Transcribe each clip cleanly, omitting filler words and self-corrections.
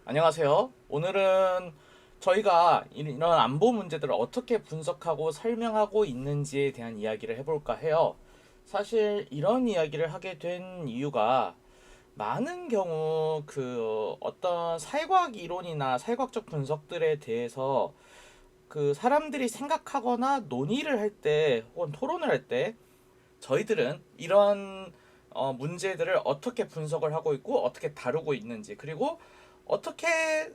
안녕하세요. 오늘은 저희가 이런 안보 문제들을 어떻게 분석하고 설명하고 있는지에 대한 이야기를 해볼까 해요. 사실 이런 이야기를 하게 된 이유가 많은 경우 그 어떤 사회과학 이론이나 사회과학적 분석들에 대해서 그 사람들이 생각하거나 논의를 할 때 혹은 토론을 할 때 저희들은 이런 문제들을 어떻게 분석을 하고 있고 어떻게 다루고 있는지 그리고 어떻게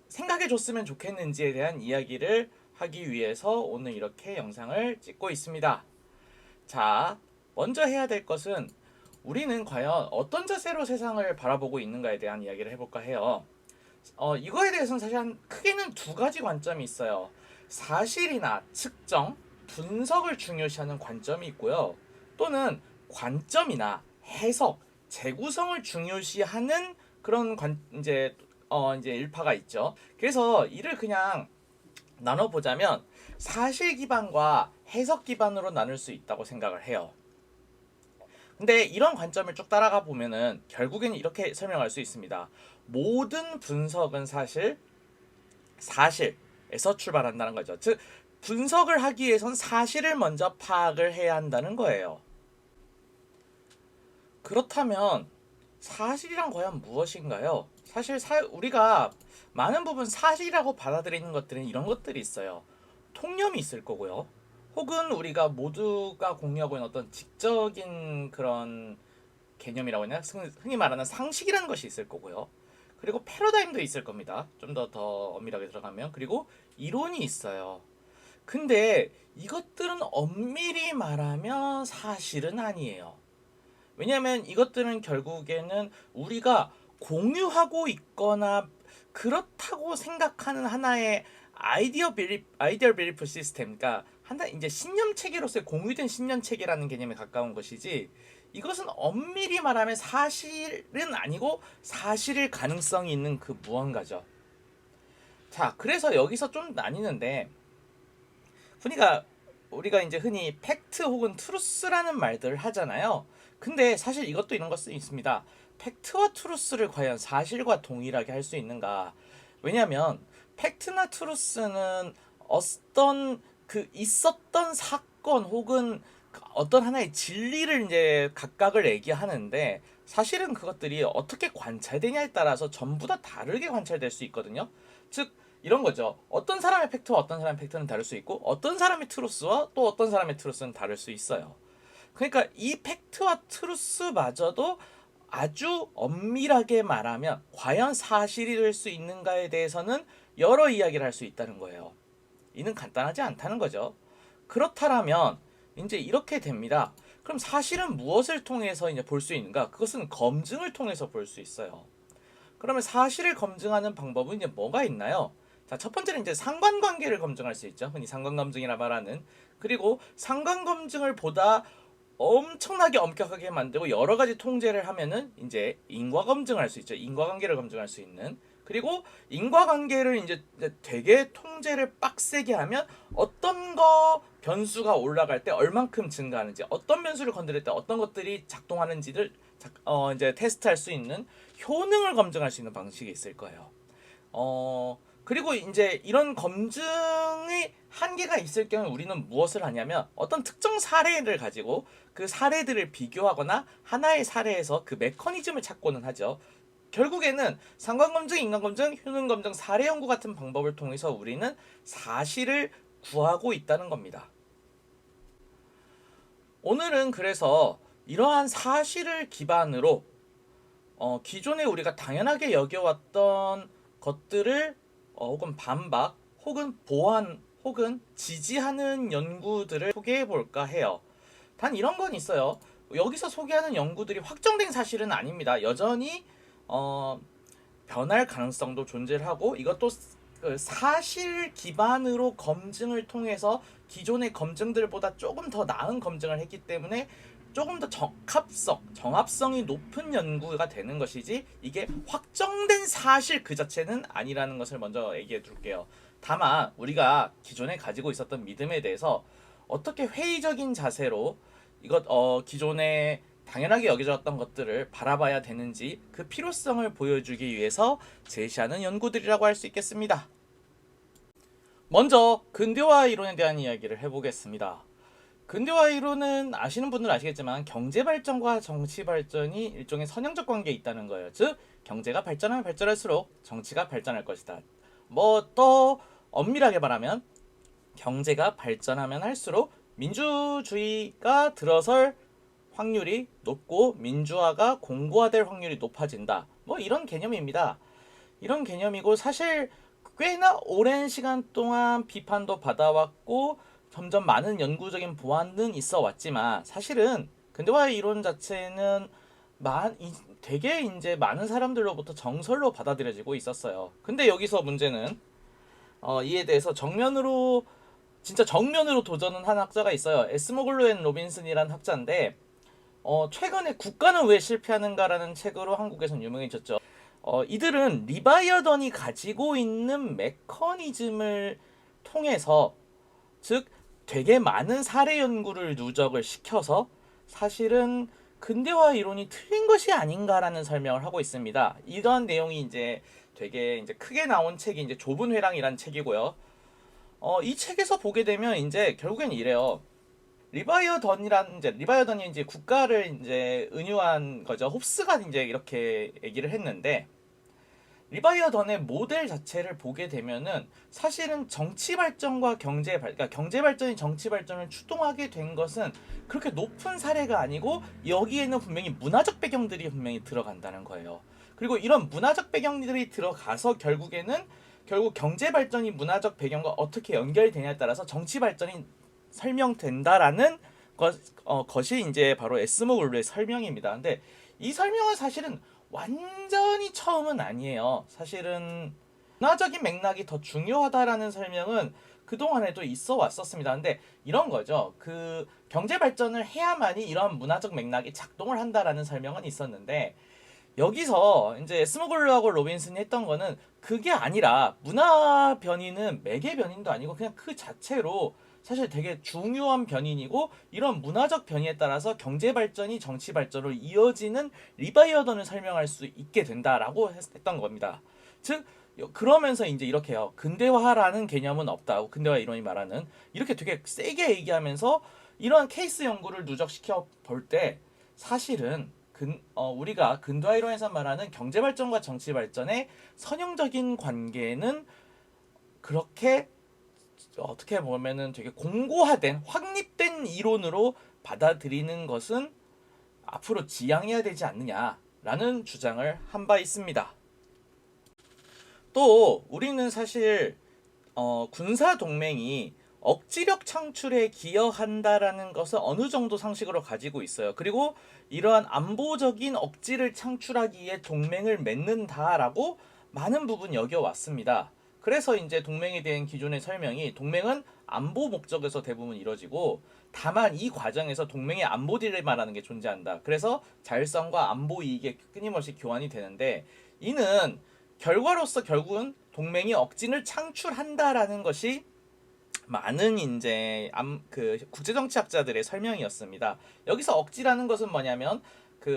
생각해 줬으면 좋겠는지에 대한 이야기를 하기 위해서 오늘 이렇게 영상을 찍고 있습니다. 자, 먼저 해야 될 것은 우리는 과연 어떤 자세로 세상을 바라보고 있는가에 대한 이야기를 해볼까 해요. 이거에 대해서는 사실 크게는 두 가지 관점이 있어요. 사실이나 측정, 분석을 중요시하는 관점이 있고요. 또는 관점이나 해석, 재구성을 중요시하는 그런 이제 일파가 있죠. 그래서 이를 그냥 나눠보자면 사실 기반과 해석 기반으로 나눌 수 있다고 생각을 해요. 근데 이런 관점을 쭉 따라가 보면은 결국에는 이렇게 설명할 수 있습니다. 모든 분석은 사실에서 출발한다는 거죠. 즉 분석을 하기 위해선 사실을 먼저 파악을 해야 한다는 거예요. 그렇다면 사실이란 과연 무엇인가요? 사실 우리가 많은 부분 사실이라고 받아들이는 것들은 이런 것들이 있어요. 통념이 있을 거고요. 혹은 우리가 모두가 공유하고 있는 어떤 직적인 그런 개념이라고 하나 흔히 말하는 상식이라는 것이 있을 거고요. 그리고 패러다임도 있을 겁니다. 좀 더 엄밀하게 들어가면. 그리고 이론이 있어요. 근데 이것들은 엄밀히 말하면 사실은 아니에요. 왜냐하면 이것들은 결국에는 우리가 공유하고 있거나 그렇다고 생각하는 하나의 아이디어 빌리프 시스템, 그러니까 하나 이제 신념 체계로서의 공유된 신념 체계라는 개념에 가까운 것이지. 이것은 엄밀히 말하면 사실은 아니고 사실일 가능성이 있는 그 무언가죠. 자, 그래서 여기서 좀 나뉘는데 그러니까 우리가 이제 흔히 팩트 혹은 트루스라는 말들을 하잖아요. 근데 사실 이것도 이런 것이 있습니다. 팩트와 트루스를 과연 사실과 동일하게 할 수 있는가? 왜냐하면 팩트나 트루스는 어떤 그 있었던 사건 혹은 어떤 하나의 진리를 이제 각각을 얘기하는데 사실은 그것들이 어떻게 관찰되냐에 따라서 전부 다 다르게 관찰될 수 있거든요. 즉 이런 거죠. 어떤 사람의 팩트와 어떤 사람의 팩트는 다를 수 있고 어떤 사람의 트루스와 또 어떤 사람의 트루스는 다를 수 있어요. 그러니까 이 팩트와 트루스마저도 아주 엄밀하게 말하면 과연 사실이 될 수 있는가에 대해서는 여러 이야기를 할 수 있다는 거예요. 이는 간단하지 않다는 거죠. 그렇다면 이제 이렇게 됩니다. 그럼 사실은 무엇을 통해서 이제 볼 수 있는가? 그것은 검증을 통해서 볼 수 있어요. 그러면 사실을 검증하는 방법은 이제 뭐가 있나요? 자, 첫 번째는 이제 상관관계를 검증할 수 있죠. 흔히 상관검증이라 말하는. 그리고 상관검증을 보다 엄청나게 엄격하게 만들고 여러 가지 통제를 하면은 이제 인과검증을 할 수 있죠. 인과관계를 검증할 수 있는. 그리고 인과관계를 이제 되게 통제를 빡세게 하면 어떤 거 변수가 올라갈 때 얼만큼 증가하는지, 어떤 변수를 건드릴 때 어떤 것들이 작동하는지를 이제 테스트할 수 있는 효능을 검증할 수 있는 방식이 있을 거예요. 그리고 이제 이런 검증의 한계가 있을 경우 우리는 무엇을 하냐면 어떤 특정 사례를 가지고 그 사례들을 비교하거나 하나의 사례에서 그 메커니즘을 찾고는 하죠. 결국에는 상관검증, 인간검증, 효능검증, 사례연구 같은 방법을 통해서 우리는 사실을 구하고 있다는 겁니다. 오늘은 그래서 이러한 사실을 기반으로 기존에 우리가 당연하게 여겨왔던 것들을 혹은 반박 혹은 보완 혹은 지지하는 연구들을 소개해 볼까 해요. 단 이런 건 있어요. 여기서 소개하는 연구들이 확정된 사실은 아닙니다. 여전히 어, 변할 가능성도 존재를 하고 이것도 그 사실 기반으로 검증을 통해서 기존의 검증들보다 조금 더 나은 검증을 했기 때문에 조금 더 정합성이 높은 연구가 되는 것이지 이게 확정된 사실 그 자체는 아니라는 것을 먼저 얘기해 둘게요. 다만 우리가 기존에 가지고 있었던 믿음에 대해서 어떻게 회의적인 자세로 이것 기존의 당연하게 여겨졌던 것들을 바라봐야 되는지 그 필요성을 보여주기 위해서 제시하는 연구들이라고 할 수 있겠습니다. 먼저 근대화 이론에 대한 이야기를 해보겠습니다. 근대화 이론은 아시는 분들은 아시겠지만 경제 발전과 정치 발전이 일종의 선형적 관계에 있다는 거예요. 즉 경제가 발전하면 발전할수록 정치가 발전할 것이다. 뭐 더 엄밀하게 말하면 경제가 발전하면 할수록 민주주의가 들어설 확률이 높고 민주화가 공고화될 확률이 높아진다. 뭐 이런 개념입니다. 이런 개념이고 사실 꽤나 오랜 시간 동안 비판도 받아왔고 점점 많은 연구적인 보완은 있어 왔지만 사실은 근대화의 이론 자체는 되게 이제 많은 사람들로부터 정설로 받아들여지고 있었어요. 근데 여기서 문제는 이에 대해서 진짜 정면으로 도전은 한 학자가 있어요. 에스모글루 앤 로빈슨이라는 학자인데 최근에 국가는 왜 실패하는가라는 책으로 한국에선 유명해졌죠. 이들은 리바이어던이 가지고 있는 메커니즘을 통해서 즉 되게 많은 사례 연구를 누적을 시켜서 사실은 근대화 이론이 틀린 것이 아닌가라는 설명을 하고 있습니다. 이런 내용이 이제 되게 이제 크게 나온 책이 이제 좁은 회랑이라는 책이고요. 이 책에서 보게 되면 이제 결국엔 이래요. 리바이어던이 이제 국가를 이제 은유한 거죠. 홉스가 이제 이렇게 얘기를 했는데 리바이어던의 모델 자체를 보게 되면은 사실은 그러니까 경제 발전이 정치 발전을 추동하게 된 것은 그렇게 높은 사례가 아니고 여기에는 분명히 문화적 배경들이 분명히 들어간다는 거예요. 그리고 이런 문화적 배경들이 들어가서 결국 경제 발전이 문화적 배경과 어떻게 연결이 되냐에 따라서 정치 발전이 설명된다라는 것이 이제 바로 에스모글루의 설명입니다. 근데 이 설명은 사실은 완전히 처음은 아니에요. 사실은 문화적인 맥락이 더 중요하다라는 설명은 그동안에도 있어 왔었습니다. 근데 이런 거죠. 그 경제 발전을 해야만이 이런 문화적 맥락이 작동을 한다라는 설명은 있었는데 여기서 이제 스모글러하고 로빈슨이 했던 거는 그게 아니라 문화 변이는 매개 변인도 아니고 그냥 그 자체로 사실 되게 중요한 변인이고 이런 문화적 변이에 따라서 경제 발전이 정치 발전으로 이어지는 리바이어던을 설명할 수 있게 된다라고 했던 겁니다. 즉 그러면서 이제 이렇게 요 근대화라는 개념은 없다. 근대화 이론이 말하는 이렇게 되게 세게 얘기하면서 이런 케이스 연구를 누적시켜 볼 때 사실은 우리가 근대화 이론에서 말하는 경제 발전과 정치 발전의 선형적인 관계는 그렇게 어떻게 보면은 되게 공고화된 확립된 이론으로 받아들이는 것은 앞으로 지양해야 되지 않느냐라는 주장을 한 바 있습니다. 또 우리는 사실 군사 동맹이 억지력 창출에 기여한다라는 것을 어느 정도 상식으로 가지고 있어요. 그리고 이러한 안보적인 억지를 창출하기 위해 동맹을 맺는다라고 많은 부분 여겨왔습니다. 그래서 이제 동맹에 대한 기존의 설명이 동맹은 안보 목적에서 대부분 이루어지고 다만 이 과정에서 동맹의 안보 딜레마라는 게 존재한다. 그래서 자율성과 안보 이익에 끊임없이 교환이 되는데 이는 결과로서 결국은 동맹이 억진을 창출한다라는 것이 많은 이제 국제정치학자들의 설명이었습니다. 여기서 억지라는 것은 뭐냐면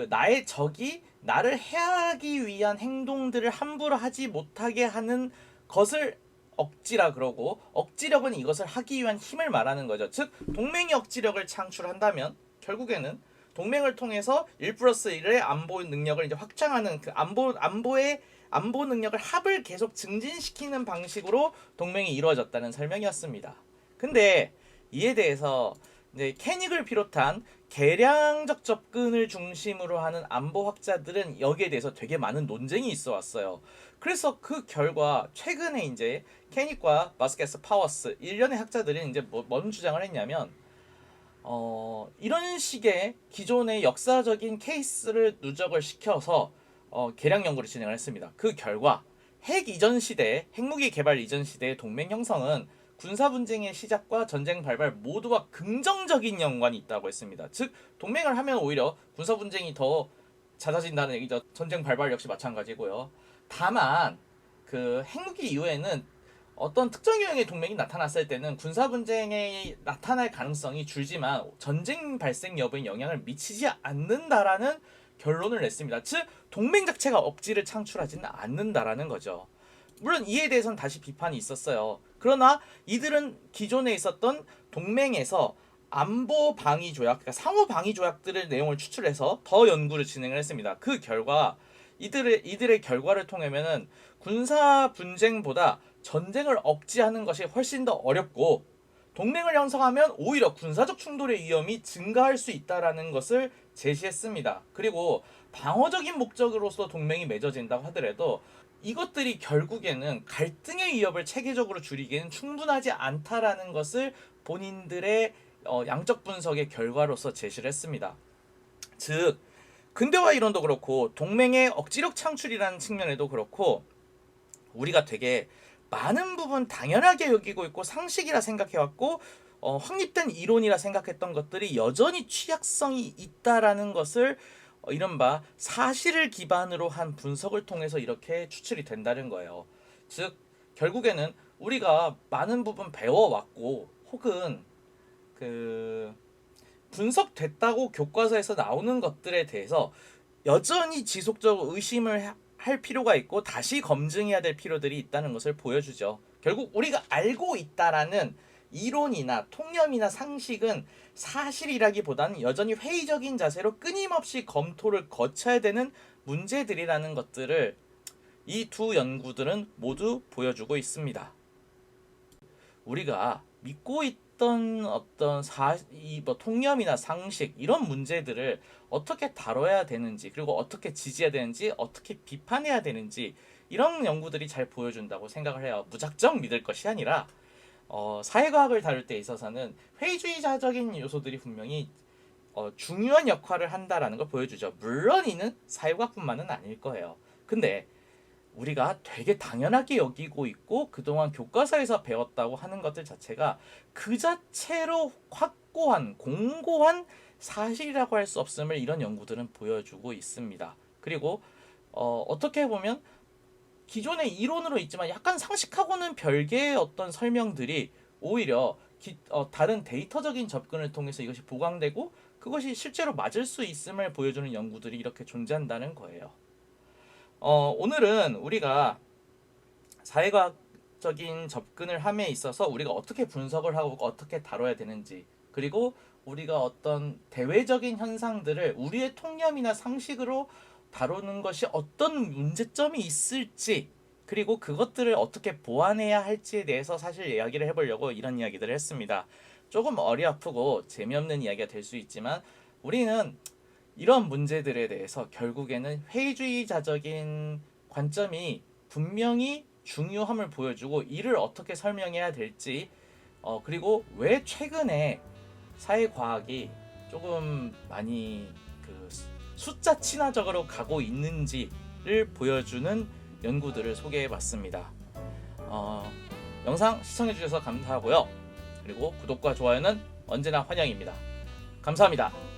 나의 적이 나를 해하기 위한 행동들을 함부로 하지 못하게 하는 것을 억지라 그러고 억지력은 이것을 하기 위한 힘을 말하는 거죠. 즉 동맹이 억지력을 창출한다면 결국에는 동맹을 통해서 1+1의 안보 능력을 이제 확장하는 그 안보 능력을 합을 계속 증진시키는 방식으로 동맹이 이루어졌다는 설명이었습니다. 근데 이에 대해서 이제 캐닉을 비롯한 개량적 접근을 중심으로 하는 안보학자들은 여기에 대해서 되게 많은 논쟁이 있어 왔어요. 그래서 그 결과 최근에 이제 캐닉과 바스켓스 파워스 일련의 학자들이 이제 뭔 주장을 했냐면 이런 식의 기존의 역사적인 케이스를 누적을 시켜서 개량 연구를 진행을 했습니다. 그 결과 핵무기 개발 이전 시대의 동맹 형성은 군사 분쟁의 시작과 전쟁 발발 모두와 긍정적인 연관이 있다고 했습니다. 즉 동맹을 하면 오히려 군사 분쟁이 더 잦아진다는 얘기죠. 전쟁 발발 역시 마찬가지고요. 다만 그 핵무기 이후에는 어떤 특정 유형의 동맹이 나타났을 때는 군사 분쟁에 나타날 가능성이 줄지만 전쟁 발생 여부에 영향을 미치지 않는다라는 결론을 냈습니다. 즉 동맹 자체가 억지를 창출하지는 않는다라는 거죠. 물론 이에 대해서는 다시 비판이 있었어요. 그러나 이들은 기존에 있었던 동맹에서 안보 방위 조약, 그러니까 상호 방위 조약들의 내용을 추출해서 더 연구를 진행을 했습니다. 그 결과 이들의 결과를 통하면은 군사 분쟁보다 전쟁을 억제하는 것이 훨씬 더 어렵고 동맹을 형성하면 오히려 군사적 충돌의 위험이 증가할 수 있다라는 것을 제시했습니다. 그리고 방어적인 목적으로서 동맹이 맺어진다고 하더라도 이것들이 결국에는 갈등의 위협을 체계적으로 줄이기에는 충분하지 않다라는 것을 본인들의 양적 분석의 결과로서 제시를 했습니다. 즉 근대화 이론도 그렇고 동맹의 억지력 창출이라는 측면에도 그렇고 우리가 되게 많은 부분 당연하게 여기고 있고 상식이라 생각해왔고 확립된 이론이라 생각했던 것들이 여전히 취약성이 있다라는 것을 이른바 사실을 기반으로 한 분석을 통해서 이렇게 추출이 된다는 거예요. 즉 결국에는 우리가 많은 부분 배워왔고 혹은 그 분석됐다고 교과서에서 나오는 것들에 대해서 여전히 지속적으로 의심을 할 필요가 있고 다시 검증해야 될 필요들이 있다는 것을 보여주죠. 결국 우리가 알고 있다라는 이론이나 통념이나 상식은 사실이라기보다는 여전히 회의적인 자세로 끊임없이 검토를 거쳐야 되는 문제들이라는 것들을 이 두 연구들은 모두 보여주고 있습니다. 우리가 믿고 있던 어떤 통념이나 상식 이런 문제들을 어떻게 다뤄야 되는지 그리고 어떻게 지지해야 되는지 어떻게 비판해야 되는지 이런 연구들이 잘 보여준다고 생각을 해요. 무작정 믿을 것이 아니라 사회과학을 다룰 때 있어서는 회의주의자적인 요소들이 분명히 중요한 역할을 한다라는 걸 보여주죠. 물론 이는 사회과학뿐만은 아닐 거예요. 근데 우리가 되게 당연하게 여기고 있고 그동안 교과서에서 배웠다고 하는 것들 자체가 그 자체로 확고한 공고한 사실이라고 할 수 없음을 이런 연구들은 보여주고 있습니다. 그리고 어떻게 보면 기존의 이론으로 있지만 약간 상식하고는 별개의 어떤 설명들이 오히려 다른 데이터적인 접근을 통해서 이것이 보강되고 그것이 실제로 맞을 수 있음을 보여주는 연구들이 이렇게 존재한다는 거예요. 오늘은 우리가 사회과학적인 접근을 함에 있어서 우리가 어떻게 분석을 하고 어떻게 다뤄야 되는지 그리고 우리가 어떤 대외적인 현상들을 우리의 통념이나 상식으로 다루는 것이 어떤 문제점이 있을지 그리고 그것들을 어떻게 보완해야 할지에 대해서 사실 이야기를 해보려고 이런 이야기들을 했습니다. 조금 어리 아프고 재미없는 이야기가 될 수 있지만 우리는 이런 문제들에 대해서 결국에는 회의주의자적인 관점이 분명히 중요함을 보여주고 이를 어떻게 설명해야 될지 그리고 왜 최근에 사회과학이 조금 많이 그 숫자 친화적으로 가고 있는지를 보여주는 연구들을 소개해봤습니다. 영상 시청해주셔서 감사하고요. 그리고 구독과 좋아요는 언제나 환영입니다. 감사합니다.